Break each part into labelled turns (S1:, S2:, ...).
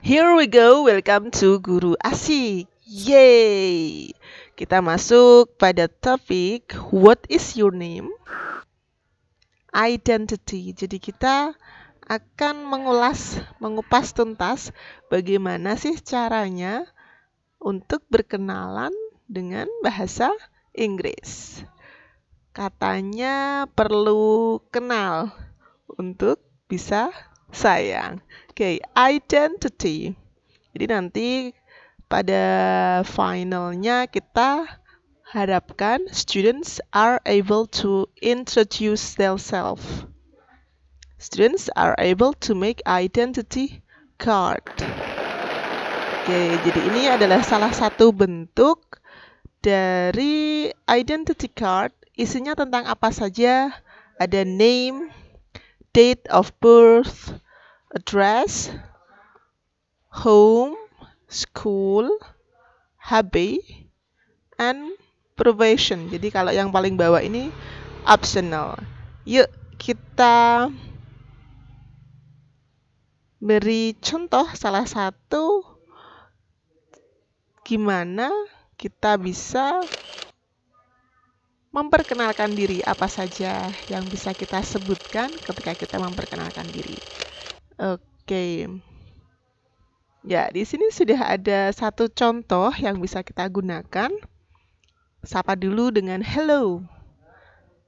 S1: Here we go, welcome to Guru Asik. Yay! Kita masuk pada topik What is your name? Identity. Jadi kita akan mengupas tuntas bagaimana sih caranya untuk berkenalan dengan bahasa Inggris. Katanya perlu kenal untuk bisa sayang. Oke, identity. Jadi nanti pada finalnya kita harapkan students are able to introduce themselves. Students are able to make identity card. Oke, jadi ini adalah salah satu bentuk dari identity card. Isinya tentang apa saja? Ada name, date of birth, address, home, school, hobby, and profession. Jadi kalau yang paling bawah ini optional. Yuk kita beri contoh salah satu gimana kita bisa memperkenalkan diri, apa saja yang bisa kita sebutkan ketika kita memperkenalkan diri. Oke. Ya, di sini sudah ada satu contoh yang bisa kita gunakan. Sapa dulu dengan hello.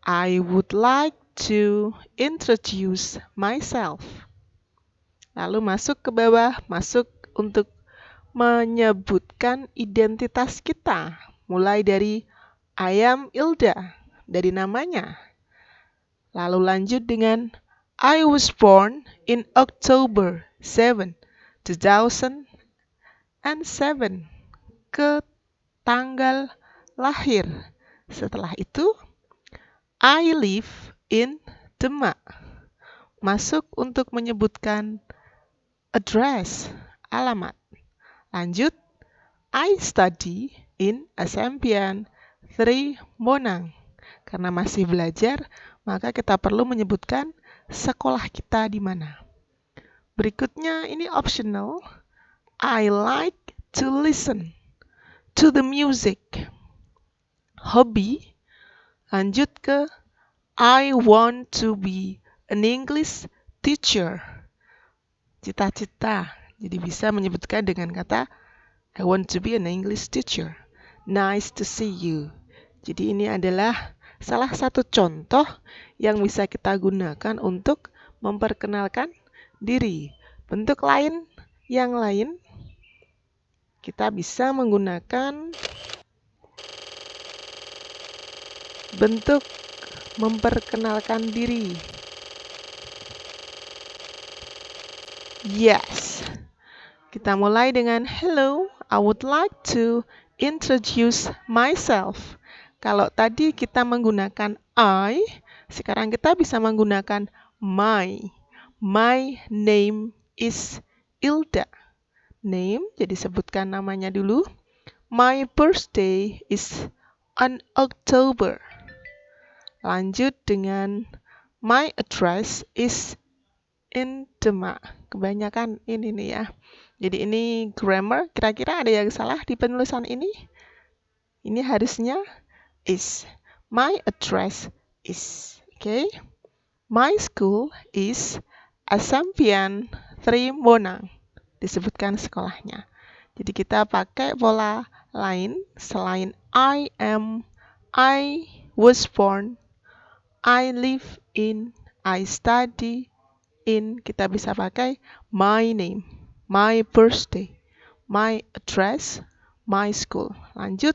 S1: I would like to introduce myself. Lalu masuk ke bawah, masuk untuk menyebutkan identitas kita. Mulai dari I am Ilda, dari namanya. Lalu lanjut dengan I was born in October 7, 2007, ke tanggal lahir. Setelah itu, I live in Demak. Masuk untuk menyebutkan address, alamat. Lanjut, I study in Asampian 3 Monang. Karena masih belajar, maka kita perlu menyebutkan sekolah kita di mana. Berikutnya ini optional. I like to listen to the music. Hobi. Lanjut ke I want to be an English teacher. Cita-cita. Jadi bisa menyebutkan dengan kata I want to be an English teacher. Nice to see you. Jadi ini adalah salah satu contoh yang bisa kita gunakan untuk memperkenalkan diri. Bentuk lain yang lain kita bisa menggunakan bentuk memperkenalkan diri. Yes. Kita mulai dengan hello, I would like to introduce myself. Kalau tadi kita menggunakan I, sekarang kita bisa menggunakan my. My name is Ilda. Name, jadi sebutkan namanya dulu. My birthday is on October. Lanjut dengan my address is in Demak. Kebanyakan ini nih ya. Jadi ini grammar, kira-kira ada yang salah di penulisan ini? Ini harusnya is. My address is. Okay? My school is Asampian 3 Monang. Disebutkan sekolahnya. Jadi kita pakai pola lain selain I am, I was born, I live in, I study in. Kita bisa pakai my name, my birthday, my address, my school. Lanjut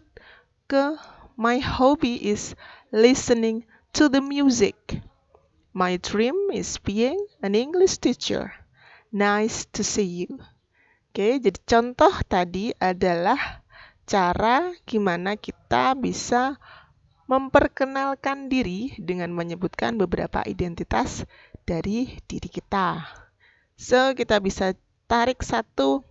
S1: ke my hobby is listening to the music. My dream is being an English teacher. Nice to see you. Oke, jadi contoh tadi adalah cara gimana kita bisa memperkenalkan diri dengan menyebutkan beberapa identitas dari diri kita. So, kita bisa tarik satu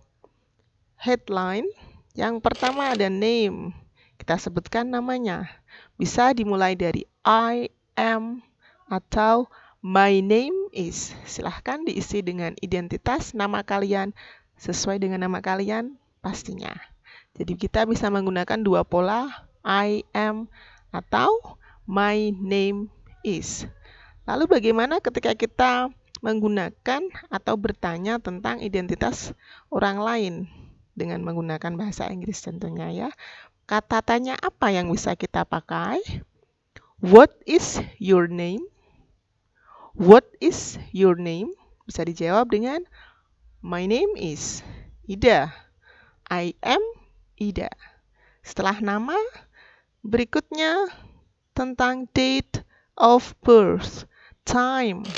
S1: headline. Yang pertama ada name. Kita sebutkan namanya. Bisa dimulai dari I am atau my name is. Silahkan diisi dengan identitas nama kalian sesuai dengan nama kalian pastinya. Jadi kita bisa menggunakan dua pola, I am atau my name is. Lalu bagaimana ketika kita menggunakan atau bertanya tentang identitas orang lain dengan menggunakan bahasa Inggris tentunya ya. Kata tanya apa yang bisa kita pakai? What is your name? What is your name? Bisa dijawab dengan my name is Ida. I am Ida. Setelah nama, berikutnya tentang date of birth, time.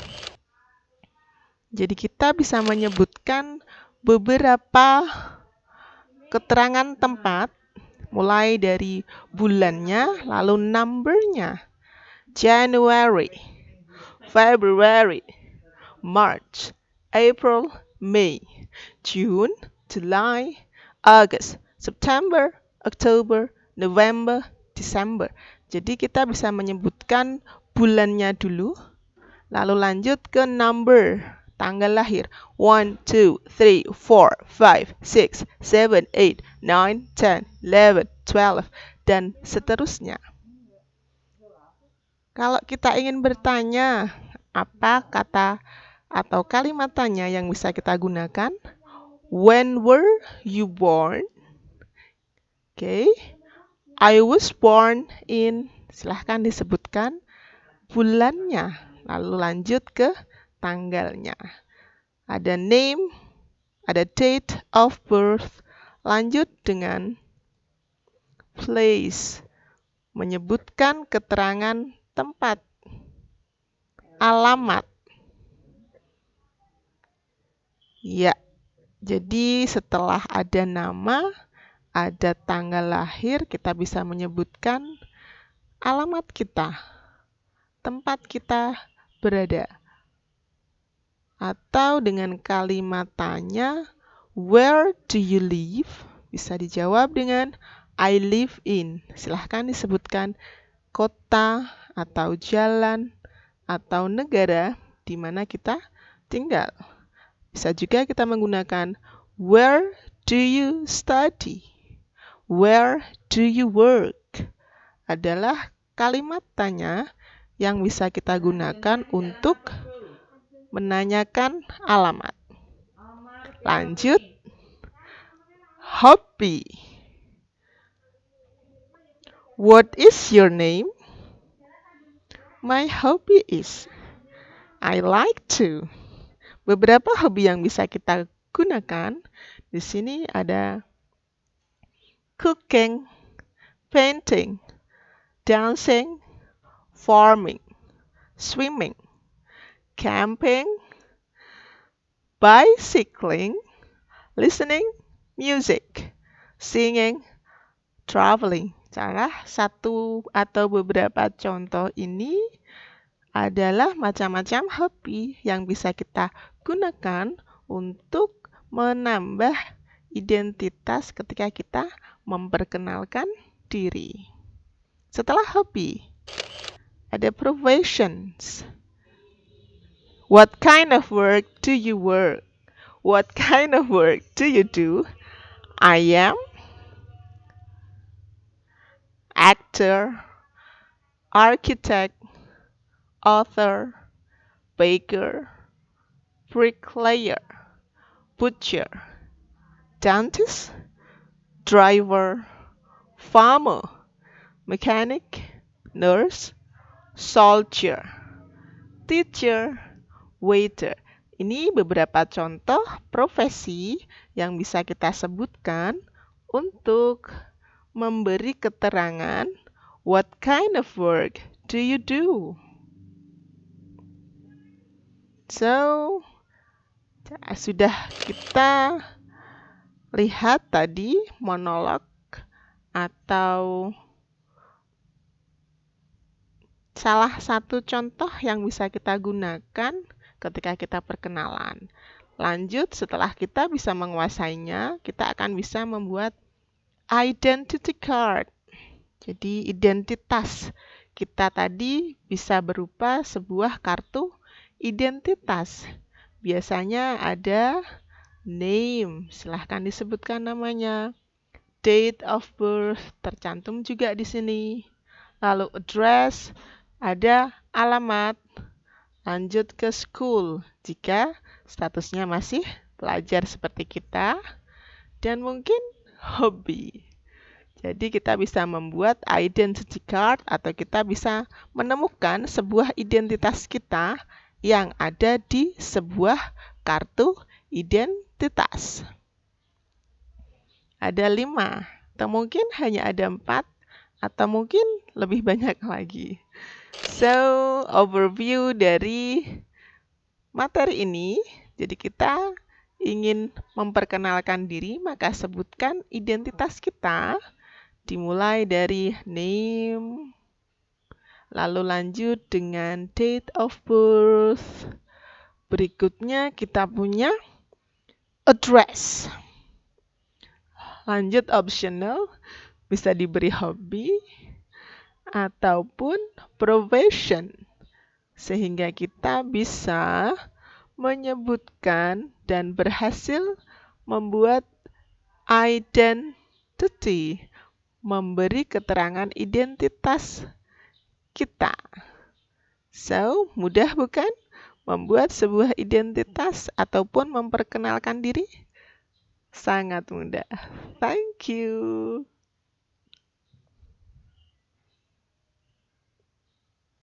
S1: Jadi kita bisa menyebutkan beberapa keterangan tempat, mulai dari bulannya, lalu numbernya. January, February, March, April, May, June, July, August, September, October, November, December. Jadi kita bisa menyebutkan bulannya dulu, lalu lanjut ke number, tanggal lahir. 1, 2, 3, 4, 5, 6, 7, 8, 9, 10, 11, 12, dan seterusnya. Kalau kita ingin bertanya, apa kata atau kalimat tanya yang bisa kita gunakan? When were you born? Oke. I was born in, silahkan disebutkan bulannya, lalu lanjut ke tanggalnya. Ada name, ada date of birth, lanjut dengan place, menyebutkan keterangan tempat, alamat. Ya, jadi setelah ada nama, ada tanggal lahir, kita bisa menyebutkan alamat kita, tempat kita berada. Atau dengan kalimat tanya, where do you live? Bisa dijawab dengan I live in. Silahkan disebutkan kota atau jalan atau negara di mana kita tinggal. Bisa juga kita menggunakan where do you study? Where do you work? Adalah kalimat tanya yang bisa kita gunakan untuk menanyakan alamat. Lanjut, hobby. What is your name? My hobby is I like to. Beberapa hobi yang bisa kita gunakan. Di sini ada cooking, painting, dancing, farming, swimming, camping, bicycling, listening music, singing, traveling. Salah satu atau beberapa contoh ini adalah macam-macam hobi yang bisa kita gunakan untuk menambah identitas ketika kita memperkenalkan diri. Setelah hobi, ada professions. What kind of work do you work? What kind of work do you do? I am actor, architect, author, baker, bricklayer, butcher, dentist, driver, farmer, mechanic, nurse, soldier, teacher, waiter. Ini beberapa contoh profesi yang bisa kita sebutkan untuk memberi keterangan what kind of work do you do? So, sudah kita lihat tadi monolog atau salah satu contoh yang bisa kita gunakan ketika kita perkenalan. Lanjut, setelah kita bisa menguasainya, kita akan bisa membuat identity card. Jadi identitas kita tadi bisa berupa sebuah kartu identitas. Biasanya ada Name, silahkan disebutkan namanya. Date of birth, tercantum juga di sini. Lalu address, ada alamat. Lanjut ke school, jika statusnya masih pelajar seperti kita. Dan mungkin hobi. Jadi kita bisa membuat identity card atau kita bisa menemukan sebuah identitas kita yang ada di sebuah kartu identitas. Ada 5, atau mungkin hanya ada 4, atau mungkin lebih banyak lagi. So, overview dari materi ini. Jadi kita ingin memperkenalkan diri, maka sebutkan identitas kita. Dimulai dari name, lalu lanjut dengan date of birth. Berikutnya kita punya address. Lanjut optional, bisa diberi hobi ataupun profession. Sehingga kita bisa menyebutkan dan berhasil membuat identity, memberi keterangan identitas kita. So, mudah bukan? Membuat sebuah identitas ataupun memperkenalkan diri? Sangat mudah. Thank you.